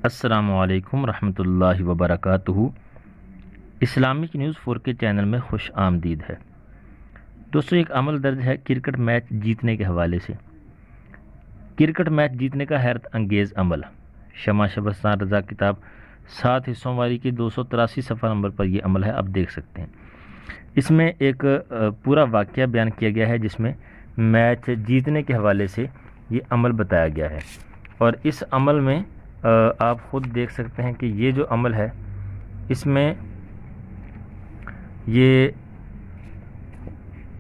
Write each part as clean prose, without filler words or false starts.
السلام علیکم رحمۃ اللہ وبرکاتہ۔ اسلامک نیوز 4 کے چینل میں خوش آمدید ہے۔ دوستو، ایک عمل درج ہے کرکٹ میچ جیتنے کے حوالے سے۔ کرکٹ میچ جیتنے کا حیرت انگیز عمل، شمع شبستان رضا کتاب 7 حصوں والی کی 283 صفحہ نمبر پر یہ عمل ہے، آپ دیکھ سکتے ہیں۔ اس میں ایک پورا واقعہ بیان کیا گیا ہے جس میں میچ جیتنے کے حوالے سے یہ عمل بتایا گیا ہے، اور اس عمل میں آپ خود دیکھ سکتے ہیں کہ یہ جو عمل ہے اس میں یہ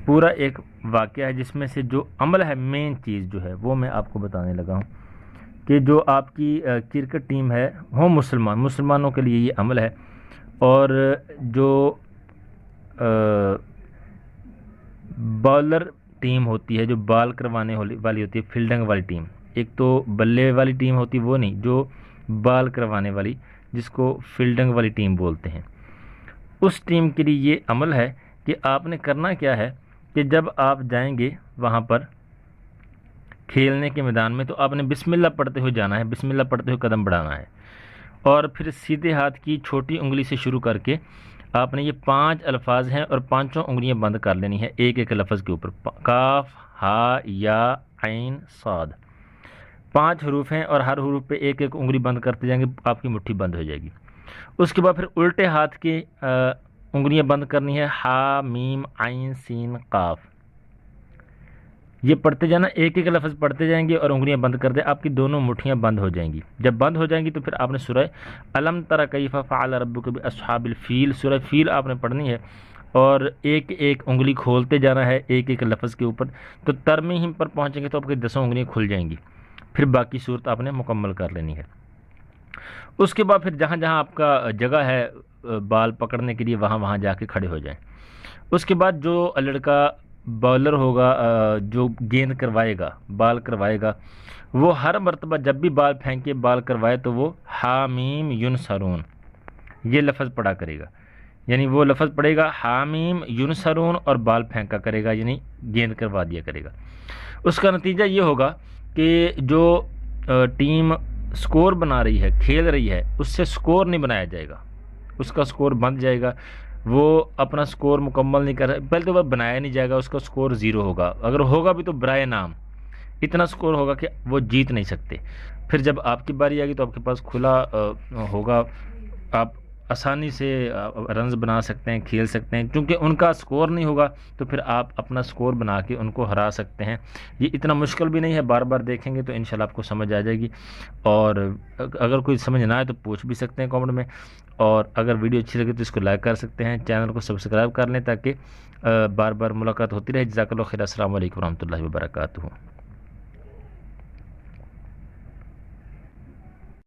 پورا ایک واقعہ ہے جس میں سے جو عمل ہے، مین چیز جو ہے وہ میں آپ کو بتانے لگا ہوں کہ جو آپ کی کرکٹ ٹیم ہے وہ مسلمانوں کے لیے یہ عمل ہے، اور جو بالر ٹیم ہوتی ہے، جو بال کروانے والی ہوتی ہے، فیلڈنگ والی ٹیم، ایک تو بلے والی ٹیم ہوتی ہے وہ نہیں، جو بال کروانے والی جس کو فیلڈنگ والی ٹیم بولتے ہیں، اس ٹیم کے لیے یہ عمل ہے کہ آپ نے کرنا کیا ہے کہ جب آپ جائیں گے وہاں پر کھیلنے کے میدان میں تو آپ نے بسم اللہ پڑھتے ہوئے جانا ہے، بسم اللہ پڑھتے ہوئے قدم بڑھانا ہے، اور پھر سیدھے ہاتھ کی چھوٹی انگلی سے شروع کر کے آپ نے یہ 5 الفاظ ہیں اور 5 انگلیاں بند کر لینی ہے ایک ایک لفظ کے اوپر۔ کاف، ہا، یا، عین، صاد، 5 حروف ہیں اور ہر حروف پہ ایک ایک انگلی بند کرتے جائیں گے، آپ کی مٹھی بند ہو جائے گی۔ اس کے بعد پھر الٹے ہاتھ کی انگلیاں بند کرنی ہے، ہا، میم، عین، سین، قاف، یہ پڑھتے جانا، ایک ایک لفظ پڑھتے جائیں گے اور انگلیاں بند کر دیں، آپ کی دونوں مٹھیاں بند ہو جائیں گی۔ جب بند ہو جائیں گی تو پھر آپ نے سورہ الم تر کیف فعل ربک باصحاب الفیل، سورہ فیل آپ نے پڑھنی ہے، اور ایک ایک انگلی کھولتے جانا ہے ایک ایک لفظ کے اوپر، تو ترمیم پر پہنچیں گے تو آپ کی 10 انگلیاں کھل جائیں گی، پھر باقی صورت آپ نے مکمل کر لینی ہے۔ اس کے بعد پھر جہاں جہاں آپ کا جگہ ہے بال پکڑنے کے لیے وہاں جا کے کھڑے ہو جائیں۔ اس کے بعد جو لڑکا بالر ہوگا، جو گیند کروائے گا، بال کروائے گا، وہ ہر مرتبہ جب بھی بال پھینکے، بال کروائے تو وہ حامیم ینصرون یہ لفظ پڑھا کرے گا، یعنی وہ لفظ پڑھے گا حامیم ینصرون اور بال پھینکا کرے گا، یعنی گیند کروا دیا کرے گا۔ اس کا نتیجہ یہ ہوگا کہ جو ٹیم سکور بنا رہی ہے، کھیل رہی ہے، اس سے سکور نہیں بنایا جائے گا، اس کا سکور بند جائے گا، وہ اپنا سکور مکمل نہیں کر، پہلے تو وہ بنایا نہیں جائے گا، اس کا سکور 0 ہوگا، اگر ہوگا بھی تو برائے نام، اتنا سکور ہوگا کہ وہ جیت نہیں سکتے۔ پھر جب آپ کی باری آئے گی تو آپ کے پاس کھلا ہوگا، آپ آسانی سے رنز بنا سکتے ہیں، کھیل سکتے ہیں، کیونکہ ان کا سکور نہیں ہوگا تو پھر آپ اپنا سکور بنا کے ان کو ہرا سکتے ہیں۔ یہ اتنا مشکل بھی نہیں ہے، بار بار دیکھیں گے تو انشاءاللہ آپ کو سمجھ آ جائے گی، اور اگر کوئی سمجھ نہ آئے تو پوچھ بھی سکتے ہیں کامنٹ میں، اور اگر ویڈیو اچھی لگے تو اس کو لائک کر سکتے ہیں، چینل کو سبسکرائب کر لیں تاکہ بار بار ملاقات ہوتی رہے۔ جزاک اللہ خیر، السلام علیکم ورحمۃ اللہ وبرکاتہ۔